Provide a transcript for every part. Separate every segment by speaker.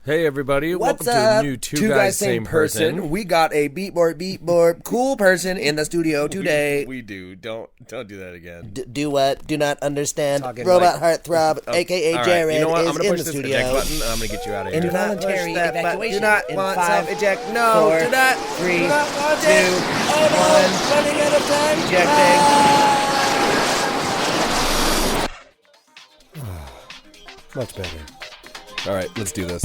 Speaker 1: Hey everybody,
Speaker 2: What's
Speaker 1: welcome
Speaker 2: up?
Speaker 1: to a new Two Guys, Same Person.
Speaker 2: We got a beat board, cool person in the studio today.
Speaker 1: We do. Don't do that again.
Speaker 2: Do what? Do not understand.
Speaker 1: Talking
Speaker 2: Robot
Speaker 1: like-
Speaker 2: Heart Throb, a.k.a.
Speaker 1: All right,
Speaker 2: Jared,
Speaker 1: you know what? I'm
Speaker 2: is
Speaker 1: gonna
Speaker 2: in
Speaker 1: push
Speaker 2: the
Speaker 1: this
Speaker 2: studio.
Speaker 1: eject button and I'm gonna get you out of here.
Speaker 2: Involuntary evacuation.
Speaker 3: Do not
Speaker 2: in
Speaker 3: want
Speaker 2: 5,
Speaker 3: self-eject. No,
Speaker 2: 4,
Speaker 3: do not.
Speaker 2: 3,
Speaker 3: Do not want
Speaker 2: 2,
Speaker 3: it.
Speaker 2: Oh no, running out of time.
Speaker 3: Ejecting.
Speaker 1: Much better. All right, let's do this.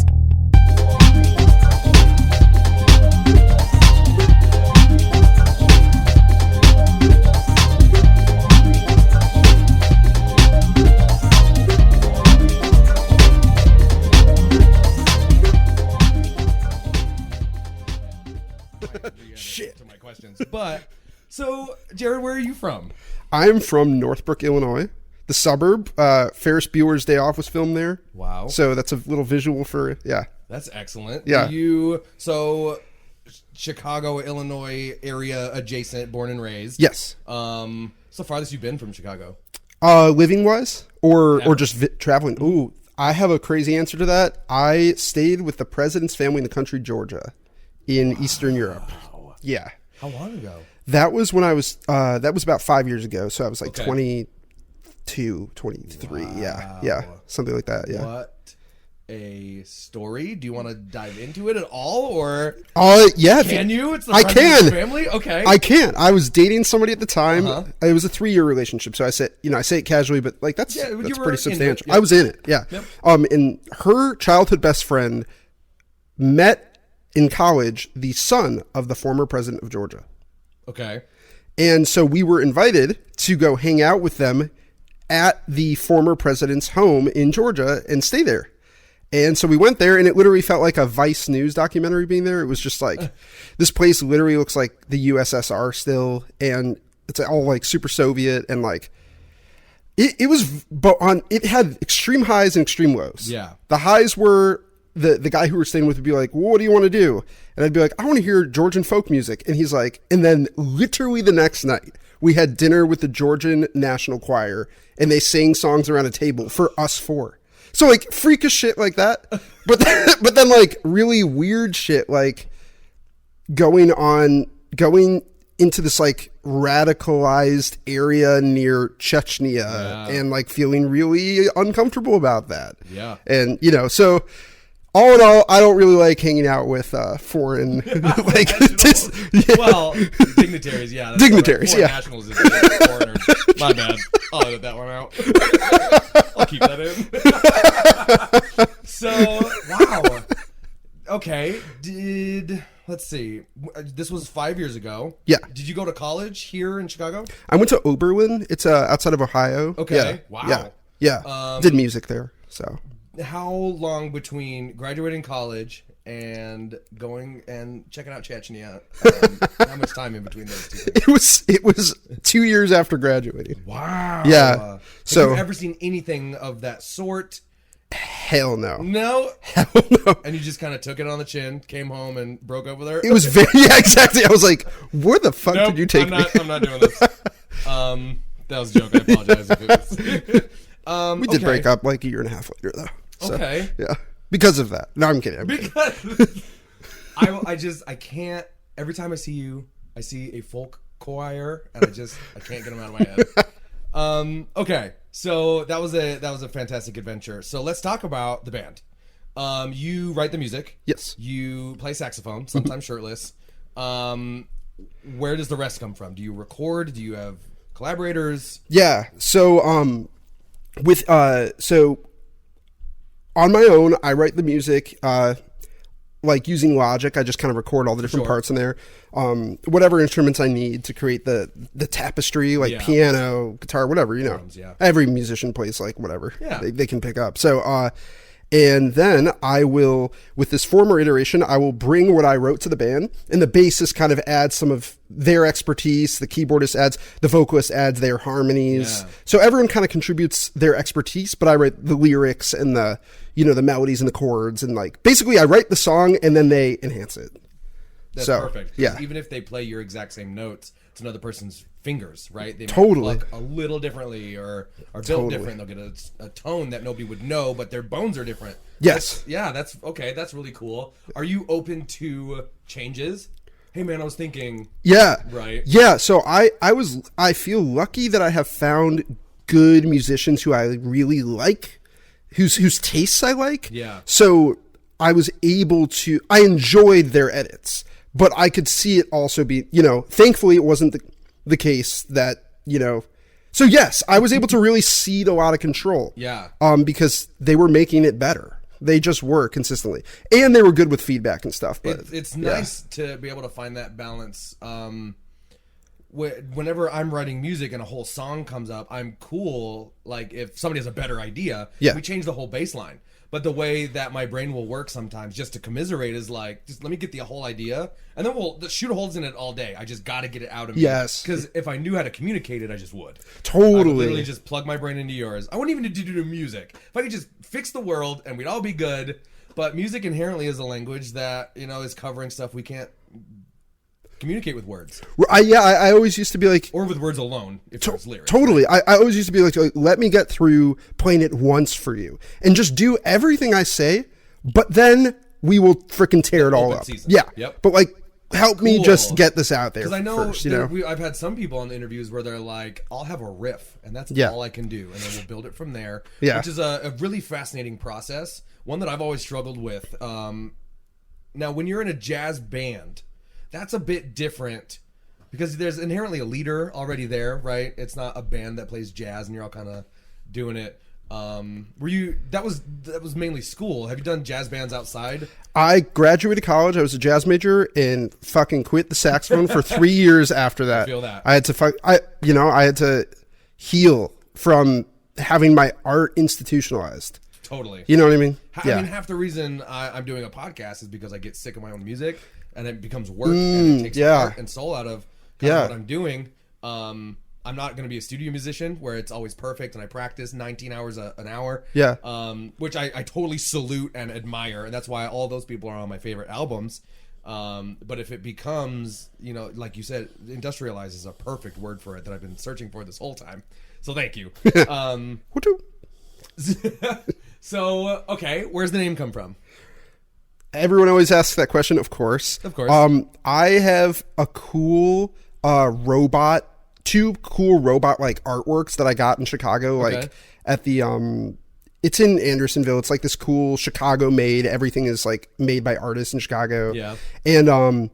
Speaker 3: Shit.
Speaker 4: To my questions. But, so, Jared, where are you from?
Speaker 3: I'm from Northbrook, Illinois, the suburb. Ferris Bueller's Day Off was filmed there.
Speaker 4: Wow.
Speaker 3: So that's a little visual for, yeah.
Speaker 4: That's excellent.
Speaker 3: Yeah.
Speaker 4: So, Chicago, Illinois area adjacent, born and raised.
Speaker 3: Yes.
Speaker 4: So farthest you've been from Chicago?
Speaker 3: Living wise or
Speaker 4: Ever.
Speaker 3: just traveling? Ooh, I have a crazy answer to that. I stayed with the president's family in the country, Georgia, in Eastern Europe. Yeah.
Speaker 4: How long ago?
Speaker 3: That was when I was, that was about 5 years ago. So I was like
Speaker 4: Okay.
Speaker 3: 22, 23. Yeah. Yeah. Something like that. Yeah.
Speaker 4: What a story. Do you want to dive into it at all? Or
Speaker 3: Yeah.
Speaker 4: can you? It's the
Speaker 3: I
Speaker 4: president's
Speaker 3: can.
Speaker 4: family? Okay.
Speaker 3: I can't. I was dating somebody at the time.
Speaker 4: Uh-huh.
Speaker 3: It was a 3-year relationship. So I say it casually, but like that's
Speaker 4: Yeah, you
Speaker 3: that's
Speaker 4: were
Speaker 3: pretty
Speaker 4: in it,
Speaker 3: substantial.
Speaker 4: yeah.
Speaker 3: I was in it. Yeah.
Speaker 4: Yep.
Speaker 3: And her childhood best friend met in college the son of the former president of Georgia.
Speaker 4: Okay.
Speaker 3: And so we were invited to go hang out with them at the former president's home in Georgia and stay there. And so we went there and it literally felt like a Vice News documentary being there. It was just like, this place literally looks like the USSR still. And it's all like super Soviet and like, it had extreme highs and extreme lows.
Speaker 4: Yeah.
Speaker 3: The highs were the guy who we're staying with would be like, well, what do you want to do? And I'd be like, I want to hear Georgian folk music. And he's like, and then literally the next night we had dinner with the Georgian National Choir and they sang songs around a table for us four. So like freakish shit like that. But then like really weird shit, like going into this like radicalized area near Chechnya and like feeling really uncomfortable about that.
Speaker 4: Yeah.
Speaker 3: And so all in all, I don't really like hanging out with foreign like
Speaker 4: Well, dignitaries, yeah. That's
Speaker 3: Dignitaries,
Speaker 4: foreign
Speaker 3: yeah.
Speaker 4: Nationals is foreigners. My bad. I'll edit that one out. I'll keep that in. So, wow. Okay. Let's see. This was 5 years ago.
Speaker 3: Yeah.
Speaker 4: Did you go to college here in Chicago?
Speaker 3: I went to Oberlin. It's outside of Ohio.
Speaker 4: Okay.
Speaker 3: Yeah.
Speaker 4: Wow.
Speaker 3: Yeah. Did music there. So
Speaker 4: How long between graduating college and going and checking out Chechnya? How much time in between those two things?
Speaker 3: it was 2 years after graduating.
Speaker 4: Wow.
Speaker 3: Yeah. So-
Speaker 4: have you ever seen anything of that sort?
Speaker 3: Hell no.
Speaker 4: No.
Speaker 3: Hell no.
Speaker 4: And you just kind of took it on the chin, came home, and broke up with her.
Speaker 3: It was very exactly. I was like, where the fuck
Speaker 4: Nope,
Speaker 3: did you take me?
Speaker 4: I'm not doing this. That was a joke. I apologize if it was.
Speaker 3: We did break up like a year and a half later though. So,
Speaker 4: Okay.
Speaker 3: Yeah. Because of that. No, I'm kidding.
Speaker 4: Because I can't. Every time I see you, I see a folk choir, and I can't get them out of my head. Okay, so that was a fantastic adventure. So let's talk about the band. You write the music.
Speaker 3: Yes.
Speaker 4: You play saxophone, sometimes shirtless. Where does the rest come from? Do you record? Do you have collaborators?
Speaker 3: Yeah. So so on my own, I write the music. Like using Logic, I just kind of record all the different
Speaker 4: Sure.
Speaker 3: parts in there. Whatever instruments I need to create the tapestry, like
Speaker 4: Yeah.
Speaker 3: piano, guitar, whatever,
Speaker 4: Drums, yeah.
Speaker 3: Every musician plays like whatever
Speaker 4: Yeah.
Speaker 3: they can pick up. So, and then I will, with this former iteration, I will bring what I wrote to the band, and the bassist kind of adds some of their expertise. The keyboardist adds, the vocalist adds their harmonies.
Speaker 4: Yeah.
Speaker 3: So everyone kind of contributes their expertise, but I write the lyrics and the melodies and the chords, and like basically I write the song and then they enhance it.
Speaker 4: That's
Speaker 3: So,
Speaker 4: perfect. 'Cause
Speaker 3: yeah.
Speaker 4: Even if they play your exact same notes, it's another person's fingers, right? They might
Speaker 3: Totally.
Speaker 4: pluck a little differently or are built different. They'll get a tone that nobody would know, but their bones are different.
Speaker 3: Yes.
Speaker 4: That's okay. That's really cool. Are you open to changes? Hey man, I was thinking.
Speaker 3: Yeah.
Speaker 4: Right.
Speaker 3: Yeah. So I feel lucky that I have found good musicians who I really like, whose tastes I like.
Speaker 4: Yeah. So
Speaker 3: I was able to, I enjoyed their edits, but I could see it also be, thankfully it wasn't the case that, so yes, I was able to really cede a lot of control.
Speaker 4: Yeah.
Speaker 3: Because they were making it better. They just were consistently, and they were good with feedback and stuff. But
Speaker 4: it's nice to be able to find that balance. Whenever I'm writing music and a whole song comes up, I'm cool. Like if somebody has a better idea, we change the whole bass line. But the way that my brain will work sometimes just to commiserate is like, just let me get the whole idea, and then we'll shoot holes in it all day. I just got to get it out of me.
Speaker 3: Yes.
Speaker 4: Because if I knew how to communicate it, I just would.
Speaker 3: Totally.
Speaker 4: I would literally just plug my brain into yours. I wouldn't even need to do music. If I could just fix the world and we'd all be good. But music inherently is a language that, is covering stuff we can't communicate with words.
Speaker 3: I always used to be like,
Speaker 4: or with words alone, if it's lyrics.
Speaker 3: Totally. I always used to be like, let me get through playing it once for you and just do everything I say, but then we will freaking tear it all up.
Speaker 4: Season.
Speaker 3: Yeah.
Speaker 4: Yep.
Speaker 3: But like, help me just get this out there.
Speaker 4: Because I know,
Speaker 3: first,
Speaker 4: I've had some people on the interviews where they're like, I'll have a riff, and that's all I can do, and then we'll build it from there.
Speaker 3: Yeah.
Speaker 4: Which is a really fascinating process, one that I've always struggled with. Now, when you're in a jazz band, that's a bit different because there's inherently a leader already there, right? It's not a band that plays jazz and you're all kind of doing it. That was mainly school. Have you done jazz bands outside?
Speaker 3: I graduated college. I was a jazz major and fucking quit the saxophone for 3 years after that.
Speaker 4: I feel that.
Speaker 3: I had to I had to heal from having my art institutionalized.
Speaker 4: Totally.
Speaker 3: You know what I mean?
Speaker 4: I mean, half the reason I'm doing a podcast is because I get sick of my own music and it becomes work and it takes heart and soul out of what I'm doing. I'm not going to be a studio musician where it's always perfect and I practice 19 hours an hour.
Speaker 3: Yeah.
Speaker 4: Which I totally salute and admire. And that's why all those people are on my favorite albums. But if it becomes, like you said, industrialized is a perfect word for it that I've been searching for this whole time. So thank you. So, okay, where's the name come from?
Speaker 3: Everyone always asks that question, of course.
Speaker 4: Of course.
Speaker 3: I have a cool two cool robot like artworks that I got in Chicago, like at the it's in Andersonville. It's like this cool Chicago made. Everything is like made by artists in Chicago.
Speaker 4: Yeah.
Speaker 3: And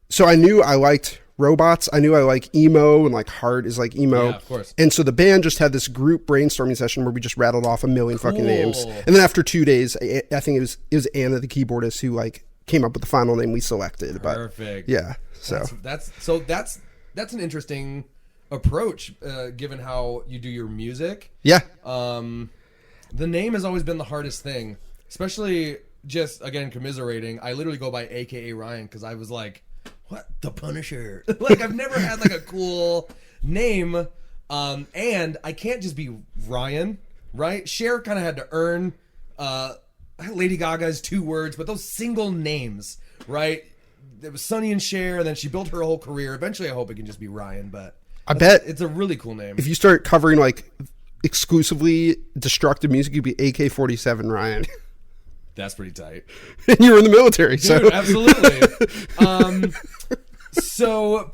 Speaker 3: so I knew I liked robots. I knew I like emo, and like heart is like emo.
Speaker 4: Yeah, of course.
Speaker 3: And so the band just had this group brainstorming session where we just rattled off a million fucking names. And then after 2 days, I think it was Anna, the keyboardist, who like came up with the final name we selected.
Speaker 4: Perfect.
Speaker 3: But yeah. So
Speaker 4: that's an interesting approach, given how you do your music.
Speaker 3: Yeah.
Speaker 4: The name has always been the hardest thing, especially just again commiserating. I literally go by AKA Ryan because I was like, what, the Punisher? Like I've never had like a cool name, and I can't just be Ryan, right? Cher kind of had to earn Lady Gaga's 2 words, but those single names, right? It was Sonny and Cher, and then she built her whole career. Eventually, I hope it can just be Ryan, but
Speaker 3: I bet
Speaker 4: it's a really cool name.
Speaker 3: If you start covering like exclusively destructive music, you'd be AK-47 Ryan.
Speaker 4: That's pretty tight.
Speaker 3: And you were in the military, so
Speaker 4: dude, absolutely. So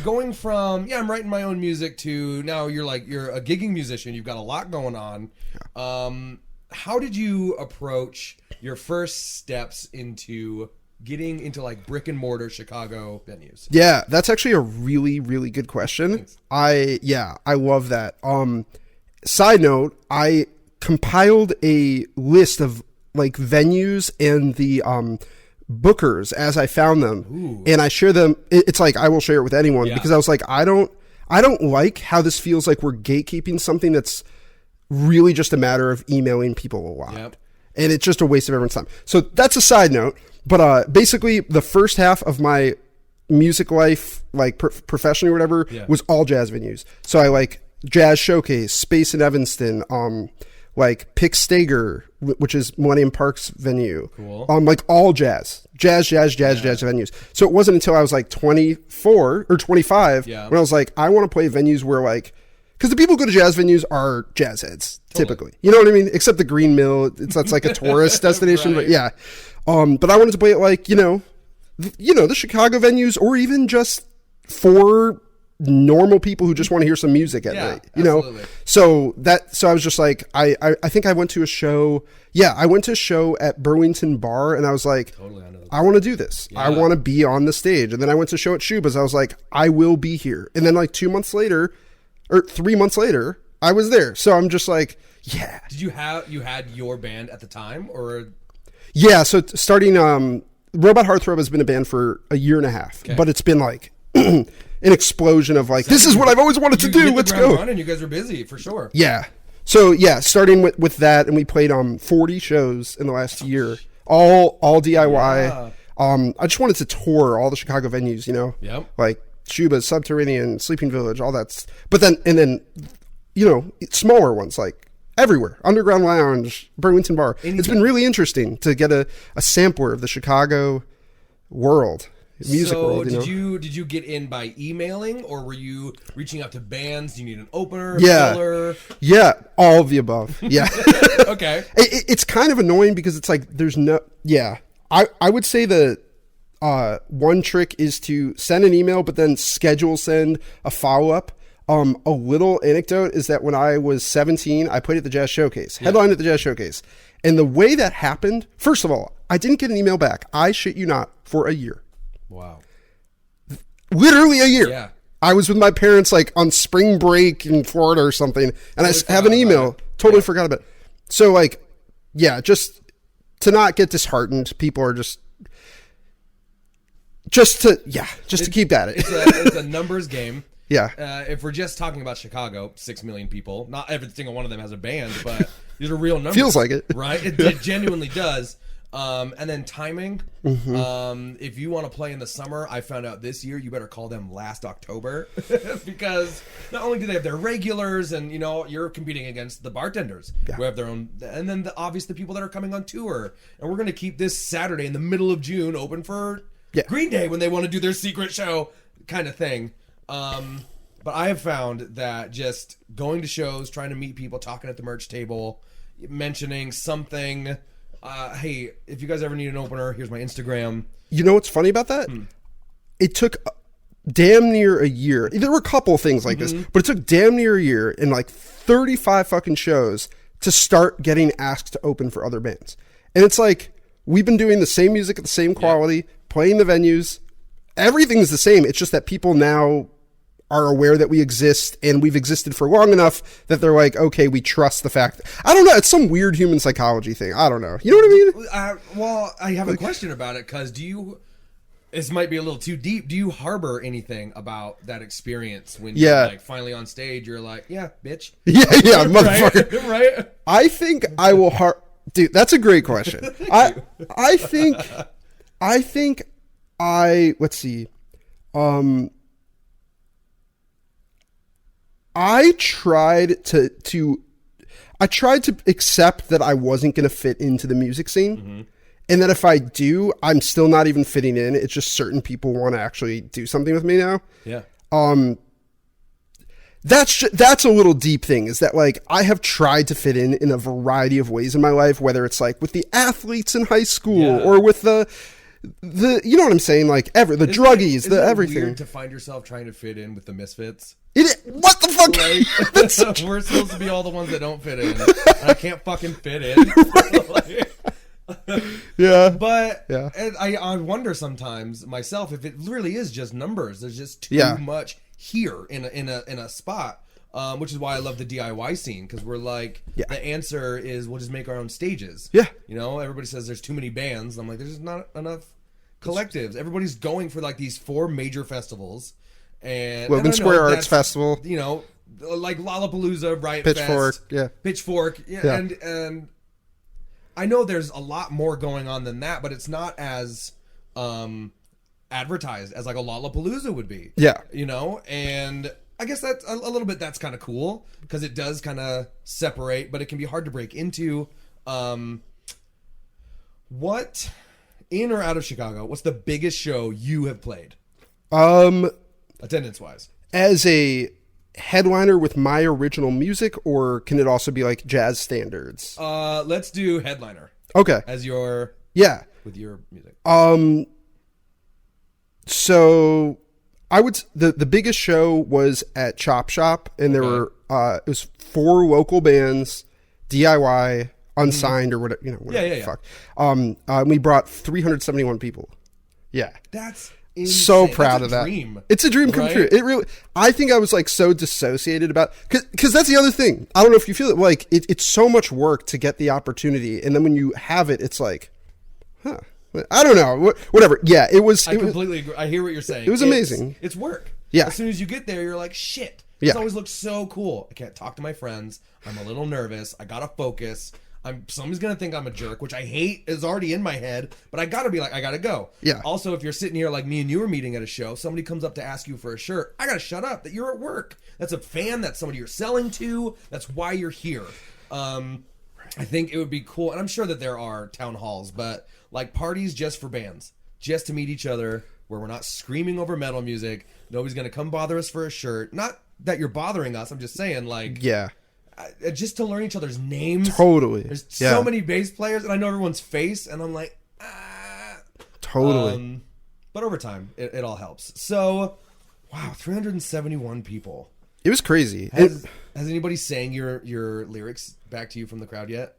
Speaker 4: going from I'm writing my own music to now you're a gigging musician. You've got a lot going on. How did you approach your first steps into getting into like brick and mortar Chicago venues?
Speaker 3: Yeah, that's actually a really, really good question.
Speaker 4: Thanks.
Speaker 3: I love that. Side note, I compiled a list of like venues and the bookers as I found them.
Speaker 4: Ooh.
Speaker 3: And I share them. It's like I will share it with anyone because I was like, I don't like how this feels like we're gatekeeping something that's really just a matter of emailing people a lot.
Speaker 4: Yep.
Speaker 3: And it's just a waste of everyone's time. So that's a side note. But basically, the first half of my music life, like professionally or whatever, was all jazz venues. So I like Jazz Showcase, Space in Evanston, like Pick Stager, which is Millennium Park's venue.
Speaker 4: Cool.
Speaker 3: Like all jazz venues. So it wasn't until I was like 24 or 25 when I was like, I want to play venues where like, because the people who go to jazz venues are jazz heads typically. You know what I mean? Except the Green Mill, that's like a tourist destination. But yeah, but I wanted to play it like the Chicago venues, or even just for normal people who just want to hear some music at night,
Speaker 4: absolutely.
Speaker 3: So I was just like, I think I went to a show. Yeah, I went to a show at Burlington Bar, and I was like, I want to do this. I want to be on the stage. And then I went to a show at Shuba's. I was like, I will be here. And then like 2 months later, or 3 months later, I was there. So I'm just like, yeah.
Speaker 4: Did you had your band at the time, or?
Speaker 3: Yeah. So starting, Robot Heartthrob has been a band for a year and a half, but it's been like an explosion of like, this is what I've always wanted to do. Let's go.
Speaker 4: And you guys are busy for sure.
Speaker 3: Yeah. So yeah, starting with that, and we played 40 shows in the last year, all DIY. I just wanted to tour all the Chicago venues, like Shuba's, Subterranean, Sleeping Village, all that. But then smaller ones like everywhere, Underground Lounge, Burlington Bar. It's been really interesting to get a sampler of the Chicago world. Music world,
Speaker 4: did you get in by emailing, or were you reaching out to bands? Do you need an opener?
Speaker 3: Filler? Yeah, all of the above. Yeah.
Speaker 4: Okay.
Speaker 3: It's kind of annoying because it's like there's no. Yeah, I would say the one trick is to send an email, but then send a follow up. A little anecdote is that when I was 17, I played at the Jazz Showcase, headlined at the Jazz Showcase, and the way that happened. First of all, I didn't get an email back. I shit you not, for a year.
Speaker 4: Wow.
Speaker 3: Literally a year.
Speaker 4: Yeah.
Speaker 3: I was with my parents like on spring break in Florida or something, and I have an email. Totally forgot about it. So like, yeah, just to not get disheartened, people are just to keep at it.
Speaker 4: It's a numbers game.
Speaker 3: Yeah.
Speaker 4: If we're just talking about Chicago, 6 million people, not every single one of them has a band, but these are real numbers.
Speaker 3: Feels like it.
Speaker 4: Right? It genuinely does. And then timing. If you want to play in the summer, I found out this year you better call them last October because not only do they have their regulars, and you're competing against the bartenders who have their own, and then the people that are coming on tour. And we're going to keep this Saturday in the middle of June open for Green Day when they want to do their secret show kind of thing. But I have found that just going to shows, trying to meet people, talking at the merch table, mentioning something. Hey, if you guys ever need an opener, here's my Instagram.
Speaker 3: You know what's funny about that? It took damn near a year. There were a couple of things like this, but it took damn near a year and like 35 fucking shows to start getting asked to open for other bands. And it's like, we've been doing the same music at the same quality, playing the venues. Everything's the same. It's just that people now are aware that we exist, and we've existed for long enough that they're like, okay, we trust the fact. I don't know. It's some weird human psychology thing. I don't know. You know what I mean?
Speaker 4: Well, I have a question about it, because this might be a little too deep. Do you harbor anything about that experience when you're like finally on stage? You're like, yeah, bitch.
Speaker 3: Yeah, motherfucker.
Speaker 4: Right?
Speaker 3: I think I will dude, that's a great question. I think let's see. I tried to accept that I wasn't going to fit into the music scene, and that if I do, I'm still not even fitting in. It's just certain people want to actually do something with me now.
Speaker 4: Yeah.
Speaker 3: That's a little deep thing, is that like I have tried to fit in a variety of ways in my life, whether it's like with the athletes in high school or with the you know what I'm saying, like druggies, everything.
Speaker 4: Weird to find yourself trying to fit in with the misfits.
Speaker 3: What the fuck?
Speaker 4: We're supposed to be all the ones that don't fit in. And I can't fucking fit in. But I wonder sometimes myself if it really is just numbers. There's just too much here in a spot. Which is why I love the DIY scene, because we're like, the answer is we'll just make our own stages.
Speaker 3: Yeah.
Speaker 4: Everybody says there's too many bands. I'm like, there's just not enough collectives. Everybody's going for like these 4 major festivals. And
Speaker 3: Logan Square Arts Festival.
Speaker 4: Like Lollapalooza, Riot
Speaker 3: Pitchfork,
Speaker 4: Fest. Pitchfork. Yeah. And I know there's a lot more going on than that, but it's not as advertised as like a Lollapalooza would be.
Speaker 3: Yeah.
Speaker 4: And I guess that's a little bit. That's kind of cool because it does kind of separate, but it can be hard to break into. What in or out of Chicago? What's the biggest show you have played? Attendance wise,
Speaker 3: As a headliner with my original music, or can it also be like jazz standards?
Speaker 4: let's do headliner
Speaker 3: Okay.
Speaker 4: as your with your music.
Speaker 3: So I would the biggest show was at Chop Shop, and there were it was 4 local bands, DIY, unsigned or whatever, whatever the fuck. We brought 371 people. Yeah.
Speaker 4: That's
Speaker 3: So
Speaker 4: insane.
Speaker 3: proud
Speaker 4: That's
Speaker 3: of
Speaker 4: a
Speaker 3: that.
Speaker 4: dream,
Speaker 3: It's a dream come
Speaker 4: right?
Speaker 3: true. It really. I think I was like so dissociated about because that's the other thing. I don't know if you feel it. Like it's so much work to get the opportunity, and then when you have it, it's like, huh. I don't know. Whatever. Yeah, it was.
Speaker 4: I completely agree. I hear what you're saying.
Speaker 3: It was amazing.
Speaker 4: It's work.
Speaker 3: Yeah.
Speaker 4: As soon as you get there, you're like, shit.
Speaker 3: Yeah.
Speaker 4: This always looks so cool. I can't talk to my friends. I'm a little nervous. I gotta focus. Somebody's gonna think I'm a jerk, which I hate is already in my head, but I gotta be like, I gotta go.
Speaker 3: Yeah.
Speaker 4: Also, if you're sitting here like me and you were meeting at a show, somebody comes up to ask you for a shirt, I gotta shut up that you're at work. That's a fan, that's somebody you're selling to, that's why you're here. I think it would be cool, and I'm sure that there are town halls, but like parties just for bands, just to meet each other, where we're not screaming over metal music. Nobody's gonna come bother us for a shirt. Not that you're bothering us. I'm just saying, like,
Speaker 3: Yeah.
Speaker 4: just to learn each other's names.
Speaker 3: Totally.
Speaker 4: There's
Speaker 3: Yeah.
Speaker 4: so many bass players, and I know everyone's face, and I'm like,
Speaker 3: Totally.
Speaker 4: but over time, it all helps. So, wow, 371 people.
Speaker 3: It was crazy.
Speaker 4: Has anybody sang your lyrics back to you from the crowd yet?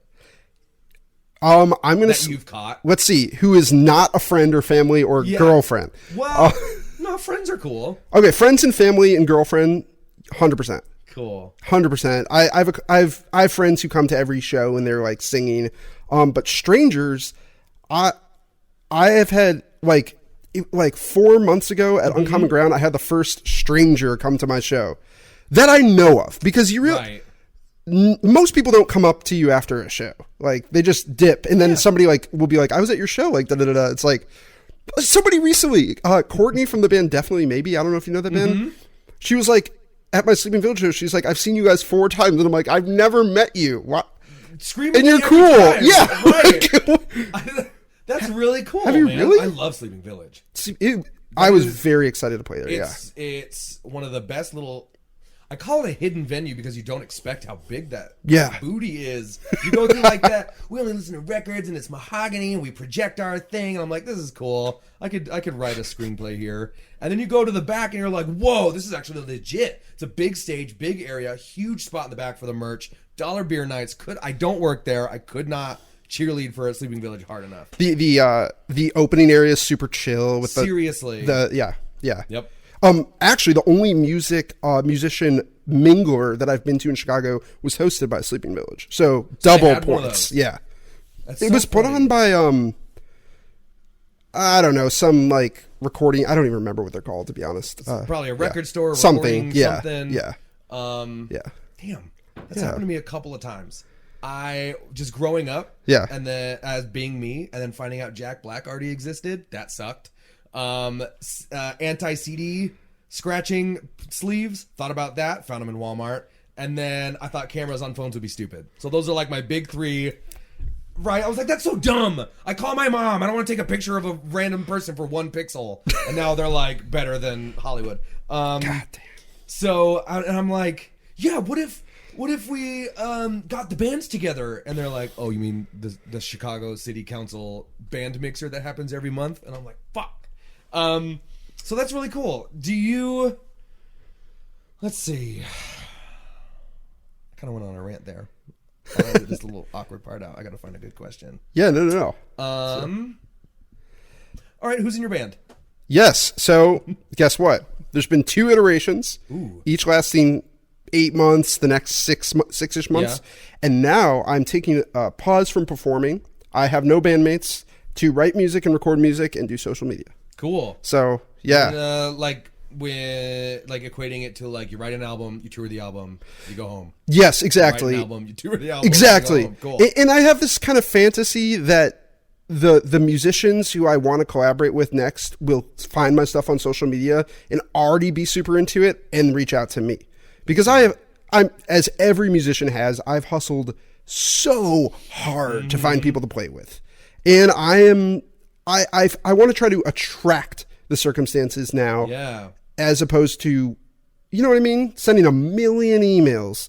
Speaker 3: I'm gonna.
Speaker 4: That you've caught?
Speaker 3: Let's see who is not a friend or family or girlfriend.
Speaker 4: Well, no, friends are cool.
Speaker 3: Okay, friends and family and girlfriend, 100%.
Speaker 4: Cool.
Speaker 3: 100%. I have friends who come to every show and they're like singing. But strangers, I have had like 4 months ago at Uncommon Ground, I had the first stranger come to my show that I know of, because you really.
Speaker 4: Right.
Speaker 3: Most people don't come up to you after a show. Like they just dip, and then somebody like will be like, "I was at your show." Like da da da da. It's like somebody recently, Courtney from the band Definitely Maybe. I don't know if you know that band. She was like at my Sleeping Village show. She's like, "I've seen you guys 4 times," and I'm like, "I've never met you." What?
Speaker 4: Screaming
Speaker 3: And you're
Speaker 4: every
Speaker 3: cool.
Speaker 4: time.
Speaker 3: Yeah.
Speaker 4: Right. That's really cool.
Speaker 3: Have you
Speaker 4: man.
Speaker 3: really?
Speaker 4: I love Sleeping Village.
Speaker 3: I was very excited to play there.
Speaker 4: It's one of the best little. I call it a hidden venue because you don't expect how big that booty is. You go through like that. We only listen to records and it's mahogany and we project our thing. And I'm like, this is cool. I could write a screenplay here. And then you go to the back and you're like, whoa, this is actually legit. It's a big stage, big area, huge spot in the back for the merch. Dollar beer nights. I don't work there. I could not cheerlead for a Sleeping Village hard enough.
Speaker 3: The opening area is super chill with
Speaker 4: Seriously.
Speaker 3: yeah.
Speaker 4: Yep.
Speaker 3: Actually, the only musician mingler that I've been to in Chicago was hosted by Sleeping Village. So double
Speaker 4: had one of
Speaker 3: points.
Speaker 4: those.
Speaker 3: Yeah.
Speaker 4: That's
Speaker 3: It
Speaker 4: so
Speaker 3: was put
Speaker 4: funny.
Speaker 3: on by I don't know, some like recording. I don't even remember what they're called, to be honest.
Speaker 4: Probably a record store,
Speaker 3: something.
Speaker 4: recording
Speaker 3: Yeah.
Speaker 4: something.
Speaker 3: Yeah.
Speaker 4: Yeah. Damn, that's
Speaker 3: Yeah.
Speaker 4: happened to me a couple of times. I just growing up,
Speaker 3: Yeah.
Speaker 4: and then as being me, and then finding out Jack Black already existed. That sucked. Anti-CD scratching sleeves. Thought about that. Found them in Walmart. And then I thought cameras on phones would be stupid. So those are like my big 3. Right, I was like, that's so dumb. I call my mom. I don't want to take a picture of a random person for 1 pixel. And now they're like better than Hollywood.
Speaker 3: God damn.
Speaker 4: So I'm like, yeah. What if we got the bands together? And they're like, oh, you mean the Chicago City Council band mixer that happens every month? And I'm like, fuck. So that's really cool. Do you? Let's see. I kind of went on a rant there. Just a little awkward part out. I got to find a good question.
Speaker 3: Yeah, no.
Speaker 4: All right, who's in your band?
Speaker 3: Yes. So guess what? There's been 2 iterations, each lasting 8 months, the next 6-ish months.
Speaker 4: Yeah.
Speaker 3: And now I'm taking a pause from performing. I have no bandmates to write music and record music and do social media.
Speaker 4: Cool.
Speaker 3: So, yeah.
Speaker 4: Like equating it to like you write an album, you tour the album, you go home.
Speaker 3: Yes,
Speaker 4: You
Speaker 3: exactly.
Speaker 4: write an album, you tour the album,
Speaker 3: Exactly.
Speaker 4: you go home. Cool.
Speaker 3: And I have this kind of fantasy that the musicians who I want to collaborate with next will find my stuff on social media and already be super into it and reach out to me, because I'm as every musician has, I've hustled so hard to find people to play with, and I want to try to attract the circumstances now, as opposed to, you know what I mean, sending a million emails.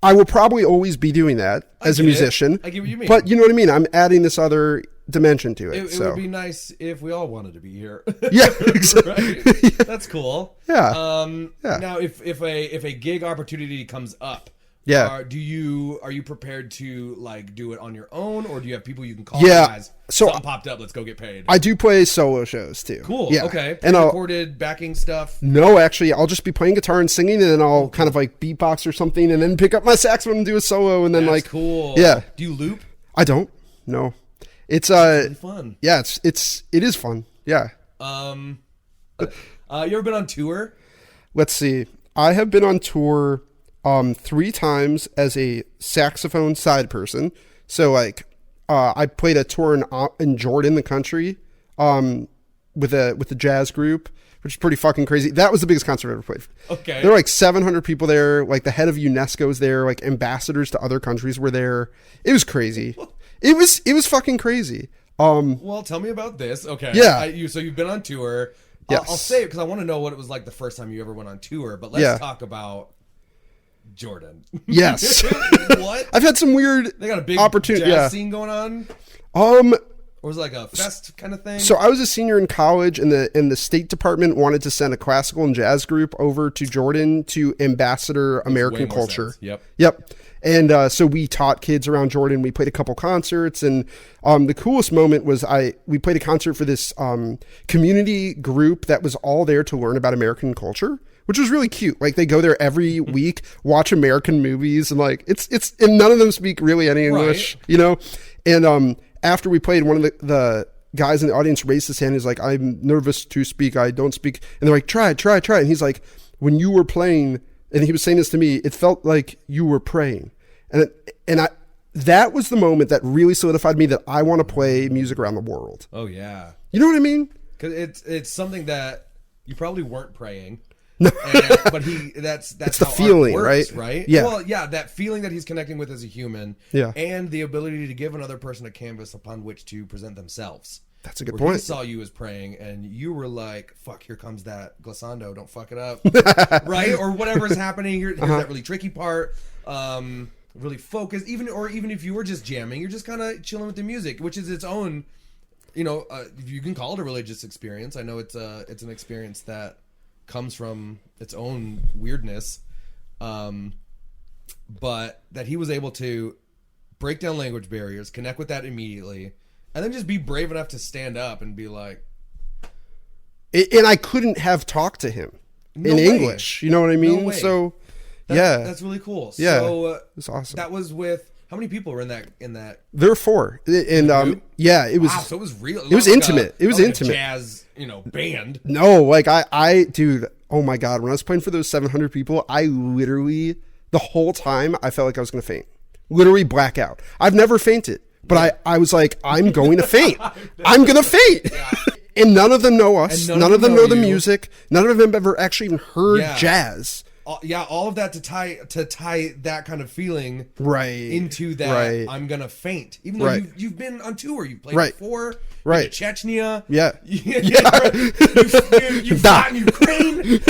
Speaker 3: I will probably always be doing that as a musician.
Speaker 4: I get what you mean.
Speaker 3: But you know what I mean? I'm adding this other dimension to it.
Speaker 4: It would be nice if we all wanted to be here.
Speaker 3: Yeah, exactly.
Speaker 4: Right? Yeah. That's cool.
Speaker 3: Yeah.
Speaker 4: Now, if a gig opportunity comes up,
Speaker 3: yeah,
Speaker 4: are you prepared to like do it on your own, or do you have people you can call?
Speaker 3: Yeah.
Speaker 4: Guys,
Speaker 3: So
Speaker 4: something popped up. Let's go get paid.
Speaker 3: I do play solo shows too.
Speaker 4: Cool.
Speaker 3: Yeah.
Speaker 4: Okay.
Speaker 3: And
Speaker 4: recorded backing stuff.
Speaker 3: No, actually, I'll just be playing guitar and singing, and then I'll kind of like beatbox or something, and then pick up my saxophone and do a solo, and then
Speaker 4: That's
Speaker 3: like
Speaker 4: cool.
Speaker 3: Yeah.
Speaker 4: Do you loop?
Speaker 3: I don't. No. It's
Speaker 4: It's fun.
Speaker 3: Yeah. It is fun. Yeah.
Speaker 4: You ever been on tour?
Speaker 3: Let's see. I have been on tour 3 times as a saxophone side person. So like I played a tour in Jordan, the country, with a jazz group, which is pretty fucking crazy. That was the biggest concert I ever played.
Speaker 4: Okay.
Speaker 3: There were like 700 people there. Like the head of UNESCO was there. Like ambassadors to other countries were there. It was crazy. It was fucking crazy.
Speaker 4: Well, tell me about this. Okay.
Speaker 3: Yeah.
Speaker 4: So you've been on tour.
Speaker 3: Yes.
Speaker 4: I'll say it because I want to know what it was like the first time you ever went on tour. But let's talk about Jordan.
Speaker 3: Yes.
Speaker 4: What?
Speaker 3: I've had some weird
Speaker 4: They got a big
Speaker 3: opportunity.
Speaker 4: jazz
Speaker 3: Yeah.
Speaker 4: scene going on? Or was it like a fest kind of thing?
Speaker 3: So I was a senior in college, and the State Department wanted to send a classical and jazz group over to Jordan to ambassador American
Speaker 4: more
Speaker 3: culture.
Speaker 4: sense.
Speaker 3: Yep. And so we taught kids around Jordan. We played a couple concerts, and the coolest moment was we played a concert for this community group that was all there to learn about American culture, which was really cute. Like they go there every week, watch American movies, and like it's and none of them speak really any English, you know. And after we played, one of the guys in the audience raised his hand. He's like, "I'm nervous to speak. I don't speak." And they're like, "Try." And he's like, "When you were playing," and he was saying this to me, "it felt like you were praying." And that was the moment that really solidified me that I want to play music around the world.
Speaker 4: Oh yeah.
Speaker 3: You know what I mean?
Speaker 4: Because it's something that you probably weren't praying.
Speaker 3: No.
Speaker 4: But that's
Speaker 3: It's the
Speaker 4: how
Speaker 3: feeling,
Speaker 4: art works,
Speaker 3: right?
Speaker 4: right?
Speaker 3: Yeah.
Speaker 4: Well, yeah, that feeling that he's connecting with as a human.
Speaker 3: Yeah.
Speaker 4: And the ability to give another person a canvas upon which to present themselves.
Speaker 3: That's a good
Speaker 4: Where
Speaker 3: point.
Speaker 4: He saw you as praying, and you were like, "Fuck, here comes that glissando. Don't fuck it up." Right? Or whatever is happening. Here's that really tricky part. Really focused. Even if you were just jamming, you're just kind of chilling with the music, which is its own, you can call it a religious experience. I know it's an experience that comes from its own weirdness, but that he was able to break down language barriers, connect with that immediately, and then just be brave enough to stand up and be like...
Speaker 3: And I couldn't have talked to him in English. You know what I mean?
Speaker 4: No way.
Speaker 3: So,
Speaker 4: That's really cool.
Speaker 3: Yeah,
Speaker 4: So,
Speaker 3: it's awesome.
Speaker 4: That was with... How many people were in that?
Speaker 3: There were 4. And, yeah, it was...
Speaker 4: Wow, so it was real.
Speaker 3: It was intimate. It was intimate.
Speaker 4: Like a jazz, band.
Speaker 3: No, like I, dude, oh my God. When I was playing for those 700 people, I literally, the whole time, I felt like I was going to faint. Literally black out. I've never fainted, but I was like, I'm going to faint. I'm going to faint. Yeah. And none of them know us. None of them know the music. None of them have ever actually even heard jazz.
Speaker 4: All of that to tie that kind of feeling into that.
Speaker 3: Right.
Speaker 4: I'm gonna faint, even though you've been on tour, you've played before,
Speaker 3: right?
Speaker 4: Chechnya, you fought in Ukraine.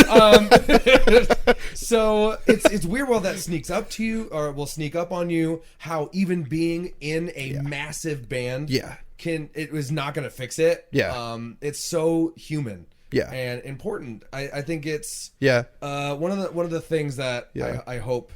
Speaker 4: So it's weird. Well, that sneaks up to you, or will sneak up on you. How even being in a massive band, it was not gonna fix it. It's so human.
Speaker 3: Yeah,
Speaker 4: and important. I think it's one of the things that I hope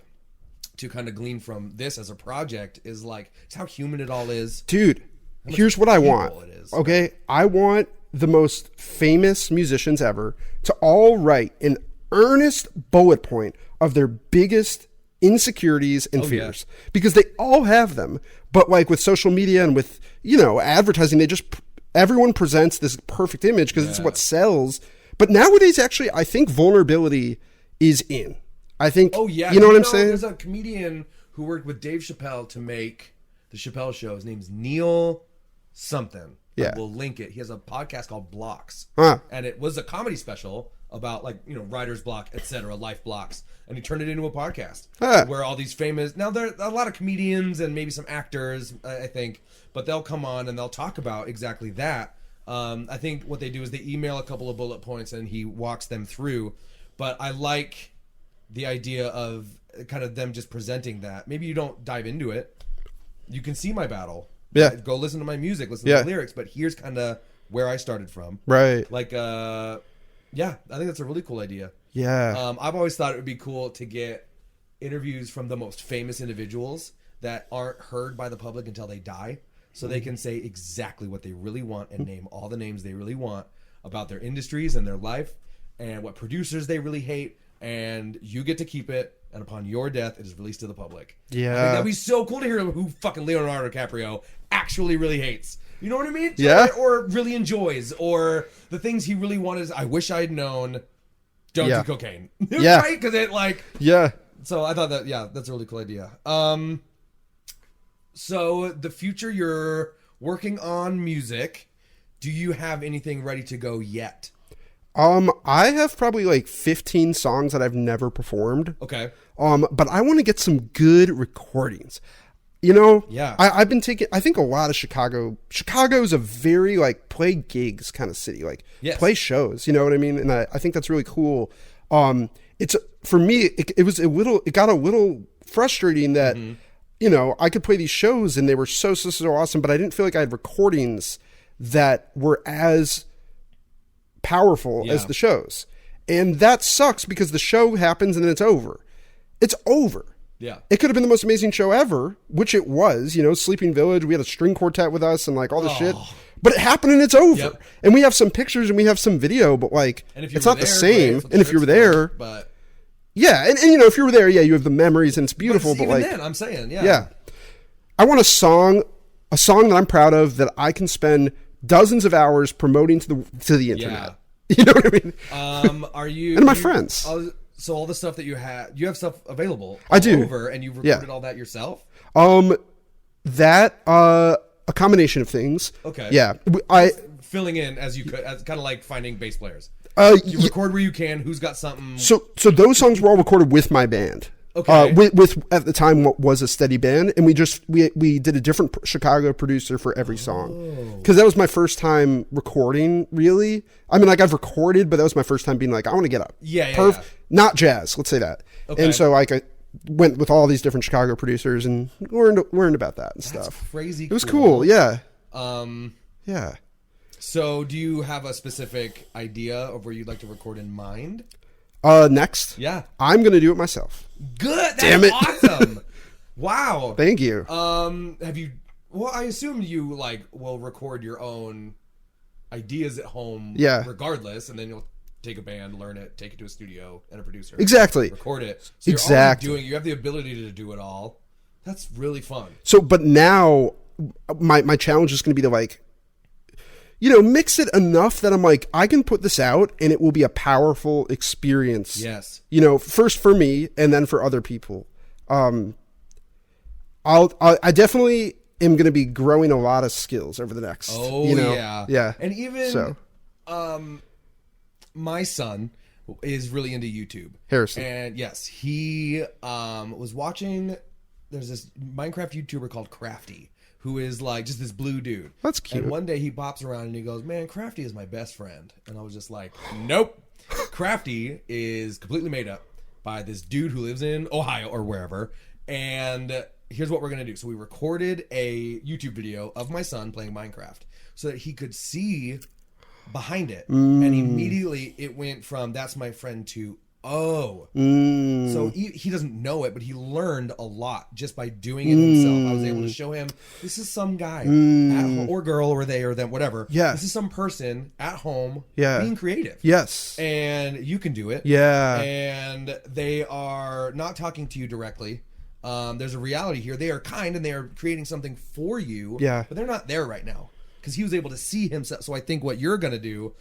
Speaker 4: to kind of glean from this as a project is like it's how human it all is,
Speaker 3: dude. Here's what I want. Okay, I want the most famous musicians ever to all write an earnest bullet point of their biggest insecurities and fears, because they all have them. But like with social media and with advertising, they just everyone presents this perfect image because it's what sells. But nowadays, actually, I think vulnerability is in. I think, you know what I'm saying?
Speaker 4: There's a comedian who worked with Dave Chappelle to make the Chappelle Show. His name's Neil something.
Speaker 3: Yeah.
Speaker 4: We'll link it. He has a podcast called Blocks.
Speaker 3: Huh.
Speaker 4: And it was a comedy special about like, writer's block, etc., life blocks. And he turned it into a podcast where all these famous, now there are a lot of comedians and maybe some actors, I think, but they'll come on and they'll talk about exactly that. I think what they do is they email a couple of bullet points and he walks them through. But I like the idea of kind of them just presenting that. Maybe you don't dive into it. You can see my battle.
Speaker 3: Yeah.
Speaker 4: Go listen to my music, listen to the lyrics, but here's kind of where I started from.
Speaker 3: Right.
Speaker 4: Like, I think that's a really cool idea.
Speaker 3: Yeah.
Speaker 4: I've always thought it would be cool to get interviews from the most famous individuals that aren't heard by the public until they die, so they can say exactly what they really want and name all the names they really want about their industries and their life and what producers they really hate, and you get to keep it, and upon your death, it is released to the public.
Speaker 3: Yeah.
Speaker 4: I think that'd be so cool to hear who fucking Leonardo DiCaprio actually really hates. You know what I mean?
Speaker 3: Yeah.
Speaker 4: Or really enjoys, or the things he really wanted is, I wish I had known, don't do cocaine.
Speaker 3: Yeah.
Speaker 4: Right? Because it like...
Speaker 3: Yeah.
Speaker 4: So I thought that, that's a really cool idea. So the future, you're working on music. Do you have anything ready to go yet?
Speaker 3: I have probably like 15 songs that I've never performed.
Speaker 4: Okay.
Speaker 3: But I want to get some good recordings.
Speaker 4: Yeah.
Speaker 3: I've been taking, I think a lot of Chicago's a very like play gigs kind of city, like play shows, you know what I mean? And I think that's really cool. It's, for me, it got a little frustrating that, I could play these shows and they were so awesome, but I didn't feel like I had recordings that were as powerful as the shows. And that sucks because the show happens and then it's over. It's over.
Speaker 4: Yeah.
Speaker 3: It could have been the most amazing show ever, which it was, Sleeping Village. We had a string quartet with us and like all this shit, but it happened and it's over. Yep. And we have some pictures and we have some video, but like, it's not the same. And if you were there,
Speaker 4: but
Speaker 3: yeah. And if you were there, you have the memories and it's beautiful, but
Speaker 4: even
Speaker 3: like,
Speaker 4: then, I'm saying,
Speaker 3: yeah. I want a song that I'm proud of that I can spend dozens of hours promoting to the internet.
Speaker 4: Yeah.
Speaker 3: You know what I mean?
Speaker 4: Are you
Speaker 3: and my friends?
Speaker 4: So all the stuff that you have stuff available.
Speaker 3: I do.
Speaker 4: Over, and you've recorded all that yourself.
Speaker 3: That a combination of things.
Speaker 4: Okay.
Speaker 3: Yeah,
Speaker 4: filling in as you could, as kind of like finding bass players. You record where you can. Who's got something?
Speaker 3: So those songs were all recorded with my band.
Speaker 4: Okay.
Speaker 3: With at the time what was a steady band, and we did a different Chicago producer for every song, because that was my first time recording. Really, I mean, like I've recorded, but that was my first time being like, I want to get up.
Speaker 4: Yeah.
Speaker 3: Not jazz. Let's say that. Okay. And so like I went with all these different Chicago producers and learned about that and stuff.
Speaker 4: Crazy.
Speaker 3: It was cool. Yeah.
Speaker 4: Yeah. So, do you have a specific idea of where you'd like to record in mind?
Speaker 3: Next.
Speaker 4: Yeah.
Speaker 3: I'm gonna do it myself.
Speaker 4: Good. That's
Speaker 3: Damn it.
Speaker 4: Awesome. Wow.
Speaker 3: Thank you.
Speaker 4: Have you? Well, I assume you like will record your own ideas at home.
Speaker 3: Yeah.
Speaker 4: Regardless, and then you'll take a band, learn it, take it to a studio and a producer.
Speaker 3: Exactly.
Speaker 4: Record it. So you're already you have the ability to do it all. That's really fun.
Speaker 3: So, but now my challenge is going to be to like, mix it enough that I'm like, I can put this out and it will be a powerful experience.
Speaker 4: Yes.
Speaker 3: First for me and then for other people. I definitely am going to be growing a lot of skills over the next. Yeah.
Speaker 4: And even my son is really into YouTube.
Speaker 3: Harrison.
Speaker 4: And yes, he was watching. There's this Minecraft YouTuber called Crafty, who is like just this blue dude.
Speaker 3: That's cute.
Speaker 4: And one day he pops around and he goes, "Man, Crafty is my best friend." And I was just like, "Nope." Crafty is completely made up by this dude who lives in Ohio or wherever. And here's what we're going to do. So we recorded a YouTube video of my son playing Minecraft so that he could see behind it. And immediately it went from "that's my friend" to So he doesn't know it, but he learned a lot just by doing it himself. I was able to show him, this is some guy at home, or girl, or they, or them, whatever.
Speaker 3: Yeah.
Speaker 4: This is some person at home
Speaker 3: Yeah.
Speaker 4: being creative.
Speaker 3: Yes.
Speaker 4: And you can do it.
Speaker 3: Yeah.
Speaker 4: And they are not talking to you directly. There's a reality here. They are kind and they are creating something for you.
Speaker 3: Yeah.
Speaker 4: But they're not there right now because he was able to see himself. So I think what you're going to do,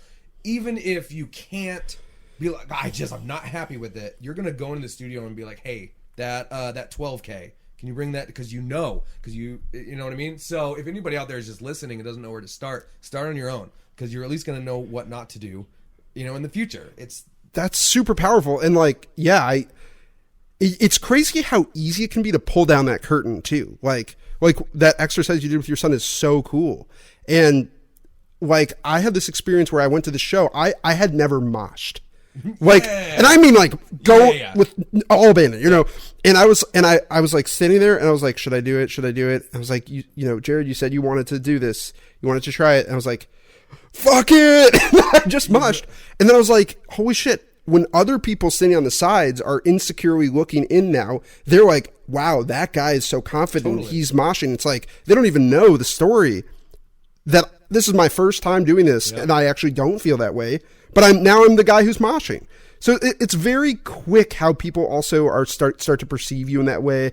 Speaker 4: even if you can't be like, I'm not happy with it, you're going to go into the studio and be like, hey, that 12K, can Can you bring that? Because you know what I mean? So if anybody out there is just listening and doesn't know where to start on your own, because you're at least going to know what not to do, in the future.
Speaker 3: That's super powerful. And like, yeah, it's crazy how easy it can be to pull down that curtain too. Like that exercise you did with your son is so cool. And like, I had this experience where I went to the show. I had never moshed. Like, and I mean, like, go with all abandon, and I was like sitting there and I was like, should I do it? Should I do it? I was like, Jared, you said you wanted to do this. You wanted to try it. And I was like, fuck it. I just moshed. And then I was like, holy shit. When other people sitting on the sides are insecurely looking in now, they're like, wow, that guy is so confident. Totally. He's moshing. It's like, they don't even know the story that this is my first time doing this. And I actually don't feel that way. But I'm the guy who's moshing. So it's very quick how people also are start to perceive you in that way.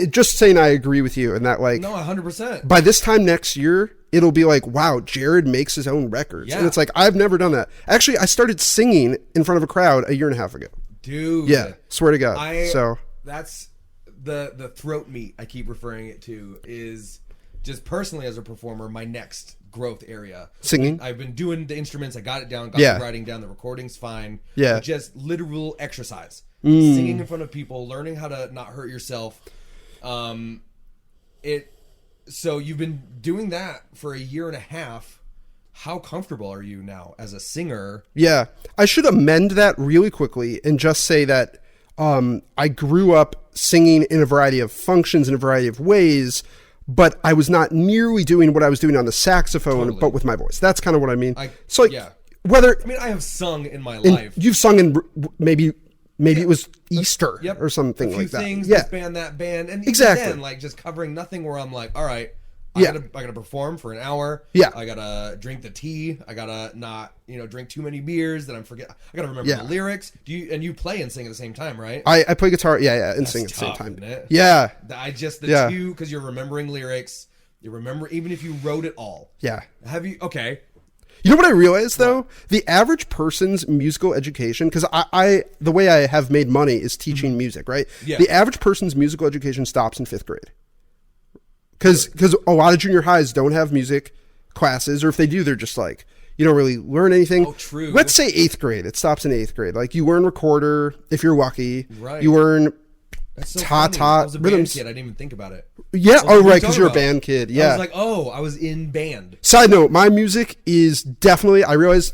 Speaker 3: Just saying I agree with you in that, like,
Speaker 4: no, 100%.
Speaker 3: By this time next year, it'll be like, wow, Jared makes his own records. Yeah. And it's like, I've never done that. Actually, I started singing in front of a crowd a year and a half ago.
Speaker 4: Dude.
Speaker 3: Yeah, swear to God.
Speaker 4: That's the throat meat I keep referring it to is just personally as a performer, my next growth area.
Speaker 3: Singing.
Speaker 4: I've been doing the instruments. I got it down. Got the writing down. The recording's fine.
Speaker 3: Yeah.
Speaker 4: But just literal exercise. Singing in front of people. Learning how to not hurt yourself. So you've been doing that for a year and a half. How comfortable are you now as a singer?
Speaker 3: Yeah. I should amend that really quickly and just say that I grew up singing in a variety of functions, in a variety of ways, but I was not nearly doing what I was doing on the saxophone, but with my voice. That's kind of what I mean. Whether...
Speaker 4: I mean, I have sung in my life.
Speaker 3: You've sung in maybe it was Easter or something like that.
Speaker 4: A few things, this band, that band. And exactly. Then, like, just covering nothing where I'm like, all right, I gotta perform for an hour. Yeah. I gotta drink the tea. I gotta not, drink too many beers that I gotta remember the lyrics. You play and sing at the same time, right?
Speaker 3: I play guitar, and sing at the same time.
Speaker 4: Isn't it?
Speaker 3: Yeah.
Speaker 4: Two, because you're remembering lyrics. You remember, even if you wrote it all.
Speaker 3: Yeah.
Speaker 4: Okay.
Speaker 3: You know what I realized though? The average person's musical education, because the way I have made money is teaching music, right? Yeah. The average person's musical education stops in 5th grade. Because a lot of junior highs don't have music classes, or if they do, they're just like, you don't really learn anything.
Speaker 4: Oh, true.
Speaker 3: Let's say 8th grade. It stops in 8th grade. Like, you learn recorder if you're lucky.
Speaker 4: Right.
Speaker 3: You learn
Speaker 4: That's so
Speaker 3: ta-ta
Speaker 4: funny. I was a band
Speaker 3: rhythms.
Speaker 4: kid. I didn't even think about it.
Speaker 3: Yeah. Oh, right. Because you're a band kid. Yeah.
Speaker 4: I was like, I was in band.
Speaker 3: Side note, my music is definitely, I realize,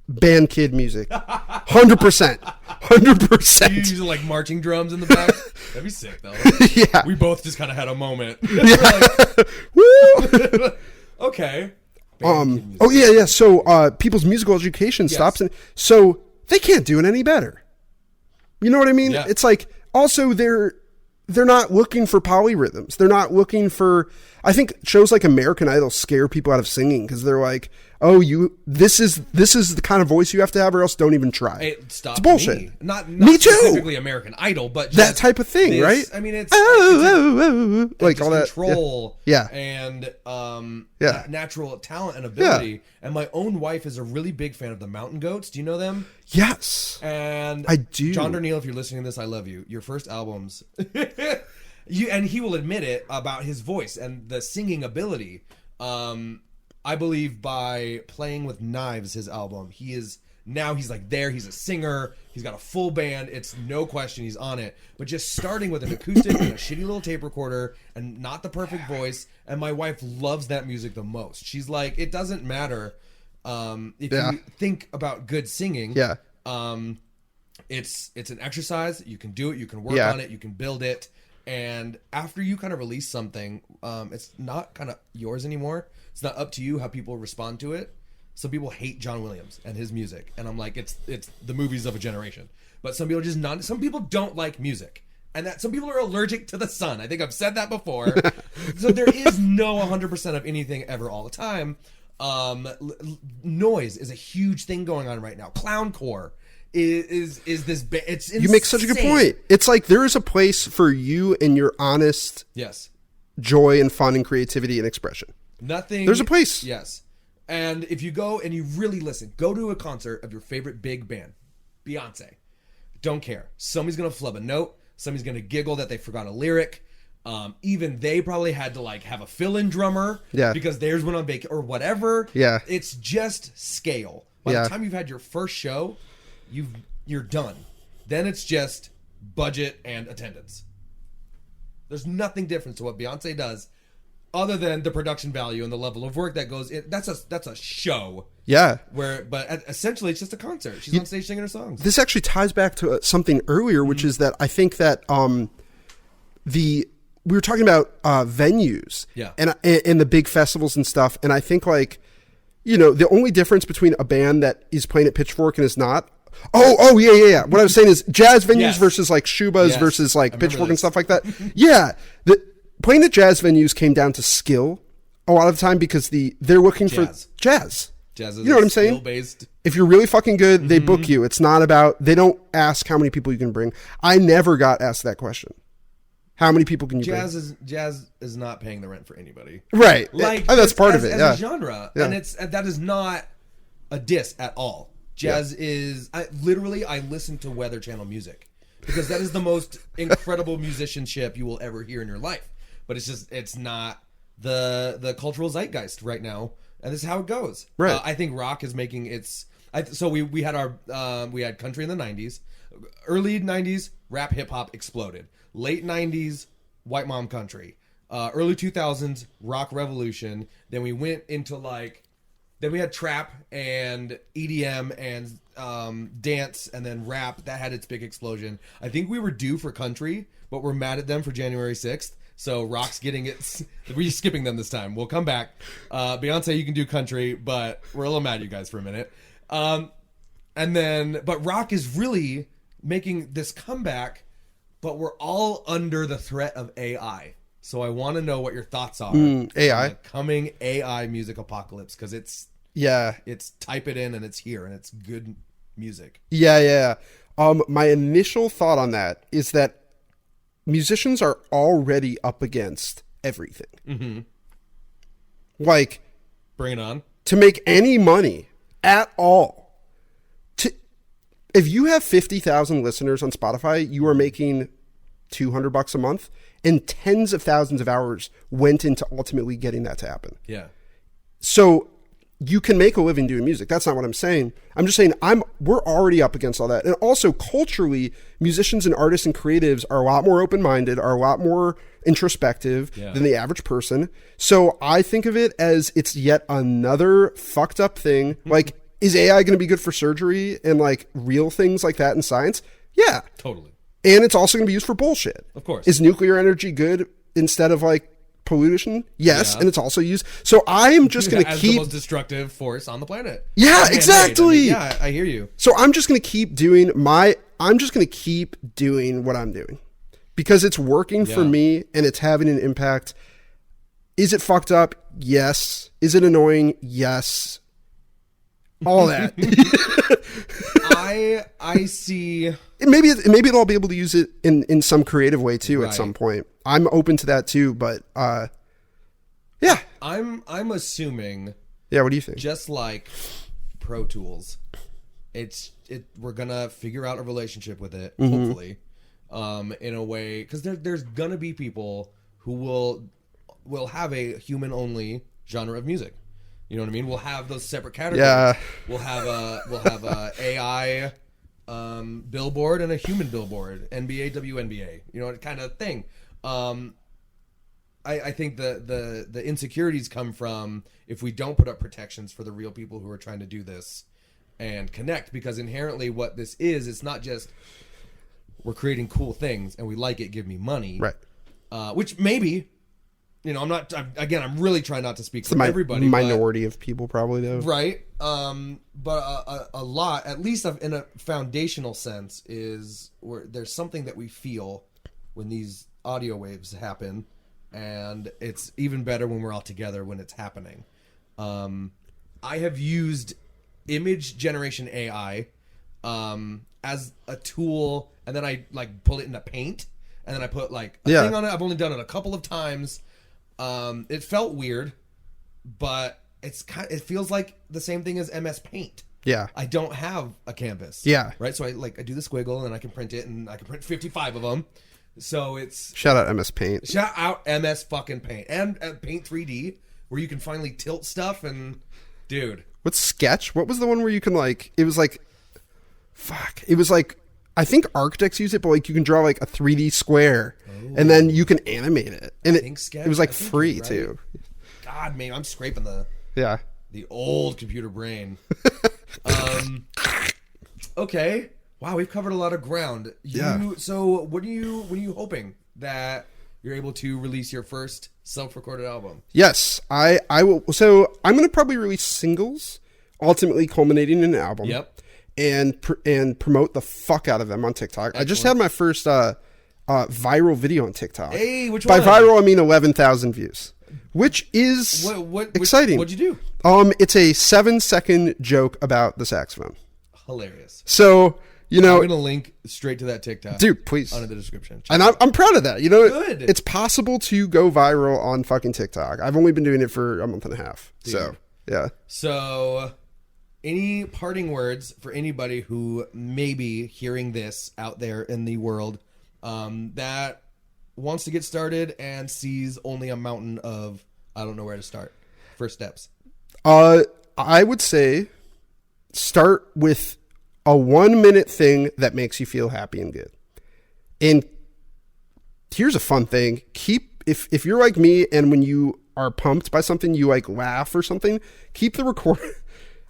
Speaker 3: band kid music. 100%. 100%.
Speaker 4: You using like marching drums in the back? That'd be sick though.
Speaker 3: Yeah.
Speaker 4: We both just kind of had a moment.
Speaker 3: Yeah.
Speaker 4: Woo! Okay.
Speaker 3: Yeah. So people's musical education stops, and so they can't do it any better. You know what I mean? Yeah. It's like, also they're not looking for polyrhythms. They're not looking for, I think shows like American Idol scare people out of singing because they're like, oh, this is the kind of voice you have to have, or else don't even try.
Speaker 4: It's
Speaker 3: bullshit.
Speaker 4: Me. Not
Speaker 3: me too.
Speaker 4: Specifically American Idol, but
Speaker 3: that type of thing, right?
Speaker 4: I mean, it's
Speaker 3: like all that
Speaker 4: control, and natural talent and ability. Yeah. And my own wife is a really big fan of the Mountain Goats. Do you know them?
Speaker 3: Yes,
Speaker 4: and
Speaker 3: I do.
Speaker 4: John Darnielle, if you're listening to this, I love you. Your first albums, and he will admit it about his voice and the singing ability. I believe by Playing with Knives, his album, he's like there. He's a singer. He's got a full band. It's no question he's on it. But just starting with an acoustic and a shitty little tape recorder and not the perfect voice. And my wife loves that music the most. She's like, it doesn't matter if you think about good singing.
Speaker 3: Yeah.
Speaker 4: It's an exercise. You can do it. You can work on it. You can build it. And after you kind of release something, it's not kind of yours anymore. It's not up to you how people respond to it. Some people hate John Williams and his music, and I'm like, it's the movies of a generation. But some people some people don't like music, and that some people are allergic to the sun. I think I've said that before. So there is no 100% of anything ever all the time. Noise is a huge thing going on right now. Clowncore is this? It's insane.
Speaker 3: You make such a good point. It's like there is a place for you and your honest joy and fun and creativity and expression. There's a place.
Speaker 4: Yes. And if you go and you really listen, go to a concert of your favorite big band, Beyonce. Don't care. Somebody's going to flub a note. Somebody's going to giggle that they forgot a lyric. Even they probably had to like have a fill-in drummer because theirs went on vacation or whatever.
Speaker 3: Yeah.
Speaker 4: It's just scale. By the time you've had your first show, you're done. Then it's just budget and attendance. There's nothing different to what Beyonce does other than the production value and the level of work that goes in. That's a show. Yeah. But essentially it's just a concert. She's on stage singing her songs.
Speaker 3: This actually ties back to something earlier, which is that I think that we were talking about venues and the big festivals and stuff. And I think like, the only difference between a band that is playing at Pitchfork and is not, yeah. What I was saying is jazz venues versus like Shuba's versus like Pitchfork and stuff like that. Yeah. Playing at jazz venues came down to skill a lot of the time because they're looking for jazz.
Speaker 4: Jazz is
Speaker 3: you know what I'm saying?
Speaker 4: Skill-based.
Speaker 3: If you're really fucking good, they book you. It's not about, they don't ask how many people you can bring. I never got asked that question. How many people can you bring?
Speaker 4: Jazz is not paying the rent for anybody.
Speaker 3: Right. Like that's part of it.
Speaker 4: As a genre. Yeah. And that is not a diss at all. Jazz is I listen to Weather Channel music because that is the most incredible musicianship you will ever hear in your life. But it's not the cultural zeitgeist right now, and this is how it goes. Right. I think rock is making its. So we had we had country in the 90s, early 90s rap hip hop exploded, late 90s white mom country, early 2000s rock revolution. Then we went into then we had trap and EDM and dance, and then rap that had its big explosion. I think we were due for country, but we're mad at them for January 6th. So rock's getting it. We're skipping them this time. We'll come back. Beyonce, you can do country, but we're a little mad at you guys for a minute. But rock is really making this comeback, but we're all under the threat of AI. So I want to know what your thoughts are.
Speaker 3: AI?
Speaker 4: On the coming AI music apocalypse, because it's type it in and it's here and it's good music.
Speaker 3: Yeah. My initial thought on that is that musicians are already up against everything. Mm-hmm. Like,
Speaker 4: bring it on.
Speaker 3: To make any money at all, if you have 50,000 listeners on Spotify, you are making $200 a month, and tens of thousands of hours went into ultimately getting that to happen.
Speaker 4: Yeah.
Speaker 3: So you can make a living doing music. That's not what I'm saying. I'm just saying we're already up against all that. And also culturally, musicians and artists and creatives are a lot more open-minded, are a lot more introspective than the average person. So I think of it as it's yet another fucked up thing. Like, is AI going to be good for surgery and like real things like that in science? Yeah.
Speaker 4: Totally.
Speaker 3: And it's also going to be used for bullshit.
Speaker 4: Of course.
Speaker 3: Is nuclear energy good instead of like pollution? Yes. And it's also used. So I'm just going to keep
Speaker 4: the most destructive force on the planet.
Speaker 3: Yeah, exactly.
Speaker 4: I hear you.
Speaker 3: So I'm just going to keep doing what I'm doing because it's working for me and it's having an impact. Is it fucked up? Yes. Is it annoying? Yes. All that.
Speaker 4: I see.
Speaker 3: Maybe I'll be able to use it in some creative way too at some point. I'm open to that too, but yeah.
Speaker 4: I'm assuming.
Speaker 3: Yeah, what do you think?
Speaker 4: Just like Pro Tools, we're gonna figure out a relationship with it, hopefully, in a way, because there's gonna be people who will have a human only genre of music. You know what I mean? We'll have those separate categories.
Speaker 3: Yeah.
Speaker 4: We'll have a AI billboard and a human billboard, NBA WNBA, kind of thing. I think the insecurities come from if we don't put up protections for the real people who are trying to do this and connect, because inherently what this is, it's not just we're creating cool things and we like it, give me money.
Speaker 3: Right.
Speaker 4: Which maybe, I'm really trying not to speak for everybody.
Speaker 3: Minority of people probably though.
Speaker 4: Right. But a lot, at least in a foundational sense, is where there's something that we feel when these audio waves happen, and it's even better when we're all together when it's happening. I have used image generation AI as a tool, and then I pull it into Paint, and then I put a thing on it. I've only done it a couple of times. It felt weird, but it feels like the same thing as MS Paint.
Speaker 3: Yeah.
Speaker 4: I don't have a canvas.
Speaker 3: Yeah.
Speaker 4: Right. So I do the squiggle and I can print it, and I can print 55 of them. So it's
Speaker 3: Shout out MS Paint.
Speaker 4: shout out MS fucking Paint and Paint 3D, where you can finally tilt stuff and dude.
Speaker 3: What's Sketch? What was the one where you can like? It was like, fuck. It was like, I think architects use it, but like you can draw like a 3D square, and then you can animate it, and it was like free too.
Speaker 4: God, man, I'm scraping the old computer brain. Okay. Wow, we've covered a lot of ground. So when are you hoping that you're able to release your first self-recorded album?
Speaker 3: Yes, I will. So I'm going to probably release singles, ultimately culminating in an album.
Speaker 4: Yep.
Speaker 3: And promote the fuck out of them on TikTok. Excellent. I just had my first viral video on TikTok.
Speaker 4: Hey, which one?
Speaker 3: By viral, I mean 11,000 views, which is exciting.
Speaker 4: What'd you do?
Speaker 3: It's a 7-second joke about the saxophone.
Speaker 4: Hilarious.
Speaker 3: So, you know,
Speaker 4: I'm gonna link straight to that TikTok,
Speaker 3: dude. Please,
Speaker 4: under the description.
Speaker 3: And I'm proud of that. You know,
Speaker 4: Good.
Speaker 3: It's possible to go viral on fucking TikTok. I've only been doing it for a month and a half. Dude. So yeah.
Speaker 4: So, any parting words for anybody who may be hearing this out there in the world that wants to get started and sees only a mountain of I don't know where to start? First steps.
Speaker 3: I would say start with a 1-minute thing that makes you feel happy and good. And here's a fun thing. If you're like me and when you are pumped by something, you like laugh or something, keep the recorder.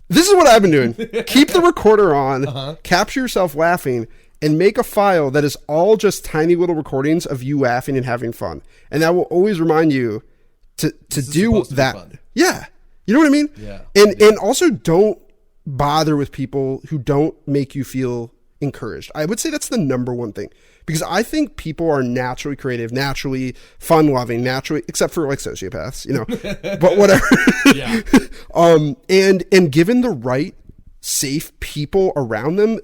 Speaker 3: This is what I've been doing. Keep the recorder on, capture yourself laughing, and make a file that is all just tiny little recordings of you laughing and having fun. And that will always remind you to do that. Yeah. You know what I mean?
Speaker 4: Yeah.
Speaker 3: And also don't bother with people who don't make you feel encouraged. I would say that's the number one thing, because I think people are naturally creative, naturally fun-loving, naturally, except for like sociopaths, you know, but whatever.
Speaker 4: Yeah.
Speaker 3: And given the right safe people around them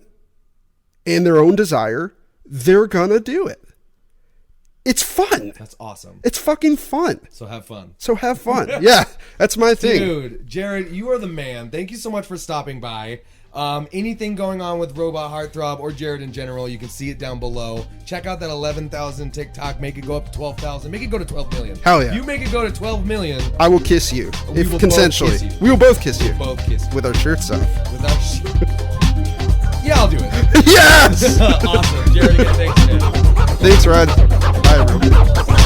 Speaker 3: and their own desire, they're gonna do it. It's fun.
Speaker 4: That's awesome.
Speaker 3: It's fucking fun.
Speaker 4: So have fun.
Speaker 3: Yeah, that's my thing.
Speaker 4: Dude, Jared, you are the man. Thank you so much for stopping by. Anything going on with Robot Heartthrob or Jared in general, you can see it down below. Check out that 11,000 TikTok. Make it go up to 12,000. Make it go to 12 million.
Speaker 3: Hell yeah.
Speaker 4: You make it go to 12 million.
Speaker 3: I will kiss you.
Speaker 4: We
Speaker 3: if
Speaker 4: will
Speaker 3: consensually.
Speaker 4: both kiss you.
Speaker 3: We will both kiss you.
Speaker 4: Both kiss you.
Speaker 3: With our shirts off.
Speaker 4: With our Yeah, I'll do it.
Speaker 3: Yes!
Speaker 4: Awesome. Jared, again, thanks, man.
Speaker 3: Thanks, Rod. Bye, everyone.